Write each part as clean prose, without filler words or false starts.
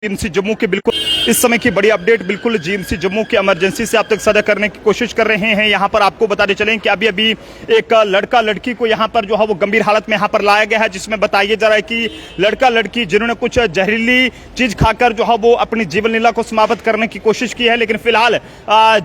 GMC Jammu के बिल्कुल इस समय की बड़ी अपडेट बिल्कुल जीएमसी जम्मू के इमरजेंसी से आप तक साझा करने की कोशिश कर रहे हैं। यहां पर आपको बताते चलें कि अभी एक लड़का लड़की को यहां पर जो है वो गंभीर हालत में यहां पर लाया गया है, जिसमें बताया जा रहा है कि लड़का लड़की जिन्होंने कुछ जहरीली चीज खाकर जो है वो अपनी जीवन लीला को समाप्त करने की कोशिश की है, लेकिन फिलहाल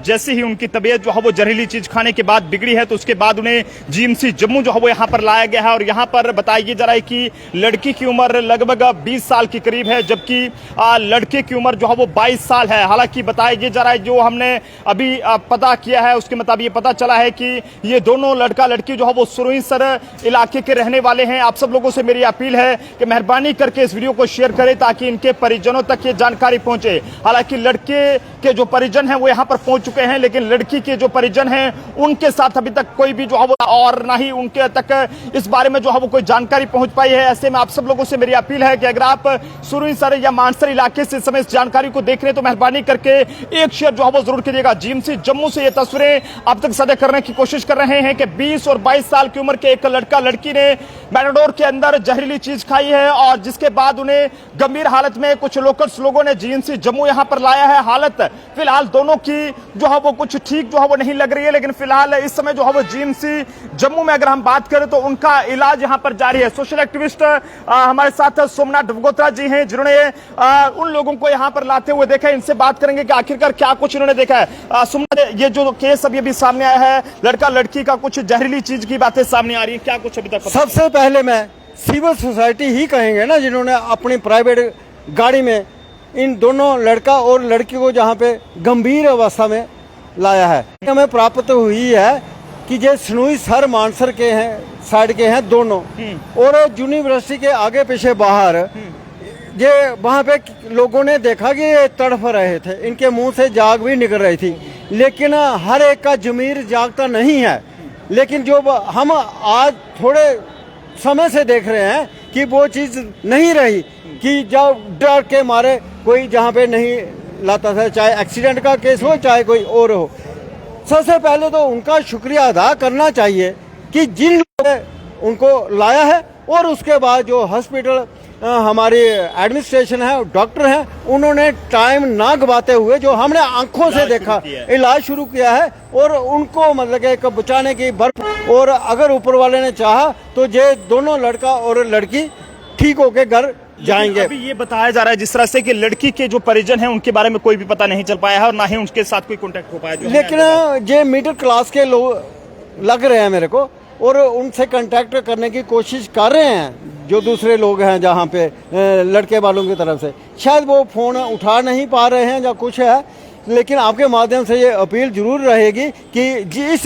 जैसे ही उनकी तबीयत जो है वो जहरीली चीज खाने के बाद बिगड़ी है तो उसके बाद उन्हें जीएमसी जम्मू जो है वो यहाँ पर लाया गया है। और यहाँ पर बताया जा रहा है कि लड़की की उम्र लगभग 20 साल के करीब है, जबकि लड़के की उम्र जो है वो 22 साल है। हालांकि बताया जा रहा है, जो हमने अभी पता किया है उसके मुताबिक ये पता चला है कि ये दोनों लड़का लड़की जो है वो सुरईसर इलाके के रहने वाले हैं। आप सब लोगों से मेरी अपील है कि मेहरबानी करके इस वीडियो को शेयर करें ताकि इनके परिजनों तक ये जानकारी पहुंचे। हालांकि लड़के के जो परिजन हैं वो यहाँ पर पहुंच चुके हैं, लेकिन लड़की के जो परिजन हैं उनके साथ अभी तक कोई भी जो है वो और ना ही उनके तक इस बारे में जो है वो कोई जानकारी पहुंच पाई है। ऐसे में आप सब लोगों से मेरी अपील है कि अगर आप सुरईसर या मानसर इलाके से इस समय इस जानकारी को देख रहे हैं तो मेहरबानी करके एक शेयर जो है वो जरूर कीजिएगा। जीएमसी जम्मू से ये तस्वीरें अब तक साझा करने की कोशिश कर रहे हैं कि 20 और 22 साल की उम्र के एक लड़का लड़की ने मैटाडोर के अंदर जहरीली चीज खाई है और जिसके बाद उन्हें गंभीर हालत में कुछ लोगों ने जीएमसी जम्मू यहां पर लाया है। हालत फिलहाल दोनों की जो है वो कुछ ठीक जो है वो नहीं लग रही है, लेकिन फिलहाल इस समय जो है वो जीएमसी जम्मू में अगर हम बात करें तो उनका इलाज यहां पर जारी है। सोशल एक्टिविस्ट हमारे साथ सोमनाथ डबगोत्रा जी हैं जिन्होंने उन लोगों को यहां पर लाते हुए देखा है। इनसे बात करेंगे कि आखिरकार क्या कुछ इन्होंने देखा है। सोमनाथ, ये जो केस अभी सामने आया है, लड़का लड़की का कुछ जहरीली चीज की बातें सामने आ रही है, क्या कुछ अभी तक? सबसे पहले मैं सिविल सोसाइटी ही कहेंगे ना, जिन्होंने अपनी प्राइवेट गाड़ी में इन दोनों लड़का और लड़की को जहां पे गंभीर अवस्था में लाया है। हमें प्राप्त हुई है कि ये सुरईसर मानसर के हैं, साइड के हैं दोनों, और यूनिवर्सिटी के आगे पीछे बाहर ये वहाँ पे लोगों ने देखा कि ये तड़फ रहे थे, इनके मुंह से जाग भी निकल रही थी, लेकिन हर एक का ज़मीर जागता नहीं है। लेकिन जो हम आज थोड़े समय से देख रहे हैं कि वो चीज़ नहीं रही कि जब डर के मारे कोई जहाँ पे नहीं लाता था, चाहे एक्सीडेंट का केस हो चाहे कोई और हो। सबसे पहले तो उनका शुक्रिया अदा करना चाहिए कि जिन लोगों ने उनको लाया है, और उसके बाद जो हॉस्पिटल हमारी एडमिनिस्ट्रेशन है, डॉक्टर हैं, उन्होंने टाइम ना गवाते हुए जो हमने आंखों से देखा इलाज शुरू किया है और उनको मतलब कि एक बचाने की और अगर ऊपर वाले ने चाहा तो ये दोनों लड़का और लड़की ठीक होके घर जाएंगे। अभी ये बताया जा रहा है जिस तरह से कि लड़की के जो परिजन हैं उनके बारे में कोई भी पता नहीं चल पाया है और ना ही उनके साथ कोई कांटेक्ट हो पाया। लेकिन ये मिडिल क्लास के लोग लग रहे हैं मेरे को, और उनसे कांटेक्ट करने की कोशिश कर रहे हैं जो दूसरे लोग हैं जहाँ पे लड़के वालों की तरफ से। शायद वो फ़ोन उठा नहीं पा रहे हैं या कुछ है, लेकिन आपके माध्यम से ये अपील जरूर रहेगी कि इस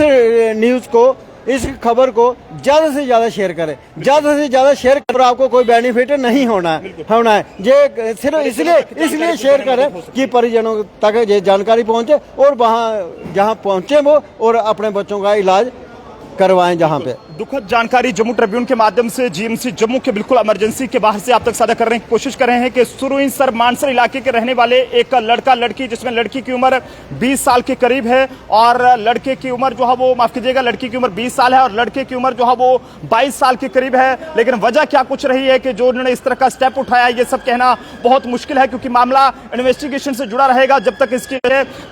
न्यूज़ को, इस खबर को ज़्यादा से ज़्यादा शेयर करें, ज़्यादा से ज़्यादा शेयर कर। आपको कोई बेनिफिट नहीं होना है ये सिर्फ इसलिए शेयर करें कि परिजनों तक ये जानकारी पहुँचे और वहाँ जहाँ पहुँचे वो और अपने बच्चों का इलाज करवाएं जहां पे। दुखद जानकारी जम्मू ट्रिब्यून के माध्यम से जीएमसी जम्मू के बिल्कुल इमरजेंसी के बाहर से आप तक साझा करने की कोशिश कर रहे हैं कि सुरईसर मानसर इलाके के रहने वाले एक लड़का लड़की, जिसमें लड़की की उम्र 20 साल के करीब है और लड़के की उम्र जो है वो, माफ कीजिएगा, लड़की की उम्र 20 साल है और लड़के की उम्र जो है वो 22 साल के करीब है। लेकिन वजह क्या कुछ रही है कि जो उन्होंने इस तरह का स्टेप उठाया, ये सब कहना बहुत मुश्किल है क्योंकि मामला इन्वेस्टिगेशन से जुड़ा रहेगा। जब तक इसकी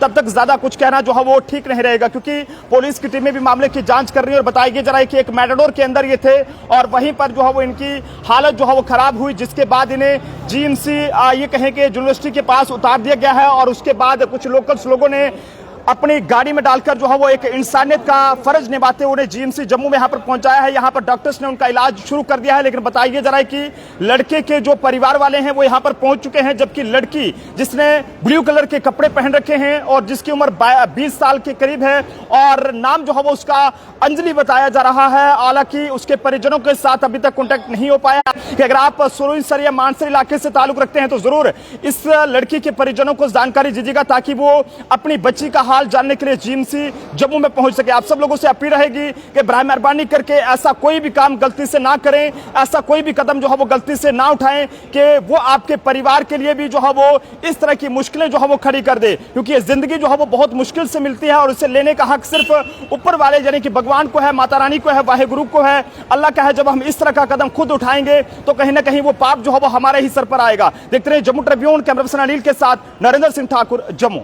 तब तक ज्यादा कुछ कहना जो है वो ठीक नहीं रहेगा, क्योंकि पुलिस की टीमें भी मामले की जांच कर रही है और बताया जा रहा है कि एक मैटाडोर के अंदर ये थे और वहीं पर जो है वो इनकी हालत जो है वो खराब हुई, जिसके बाद इन्हें जीएमसी ये कहें कि यूनिवर्सिटी के पास उतार दिया गया है और उसके बाद कुछ लोगों ने अपनी गाड़ी में डालकर जो है वो एक इंसानियत का फर्ज निभाते हुए उन्हें जीएमसी जम्मू में यहाँ पर पहुंचाया है। यहाँ पर डॉक्टर्स ने उनका इलाज शुरू कर दिया है, लेकिन बताया जा रहा है कि लड़के के जो परिवार वाले हैं वो यहाँ पर पहुंच चुके हैं, जबकि लड़की जिसने ब्लू कलर के कपड़े पहन रखे हैं और जिसकी उम्र 20 साल के करीब है और नाम जो है वो उसका अंजलि बताया जा रहा है। हालांकि उसके परिजनों के साथ अभी तक कॉन्टेक्ट नहीं हो पाया कि अगर आप सुरईसर या मानसर इलाके से ताल्लुक रखते हैं तो जरूर इस लड़की के परिजनों को जानकारी दीजिएगा ताकि वो अपनी बच्ची का सवाल जानने के लिए जीएमसी जम्मू में पहुंच सके। आप सब लोगों से अपील रहेगी कि बराए मेहरबानी करके ऐसा कोई भी काम गलती से ना करें, ऐसा कोई भी कदम जो है वो गलती से ना उठाएं कि वो आपके परिवार के लिए भी जो है वो इस तरह की मुश्किलें जो है वो खड़ी कर दे, क्योंकि ये जिंदगी जो है वो बहुत मुश्किल से मिलती है और उसे लेने का हक सिर्फ ऊपर वाले यानी कि भगवान को है, माता रानी को है, वाहेगुरु को है, अल्लाह का है। जब हम इस तरह का कदम खुद उठाएंगे तो कहीं ना कहीं वो पाप जो है वो हमारे ही सर पर आएगा। देखते रहिए Jammu Tribune, camera person Anil के साथ नरेंद्र सिंह ठाकुर, जम्मू।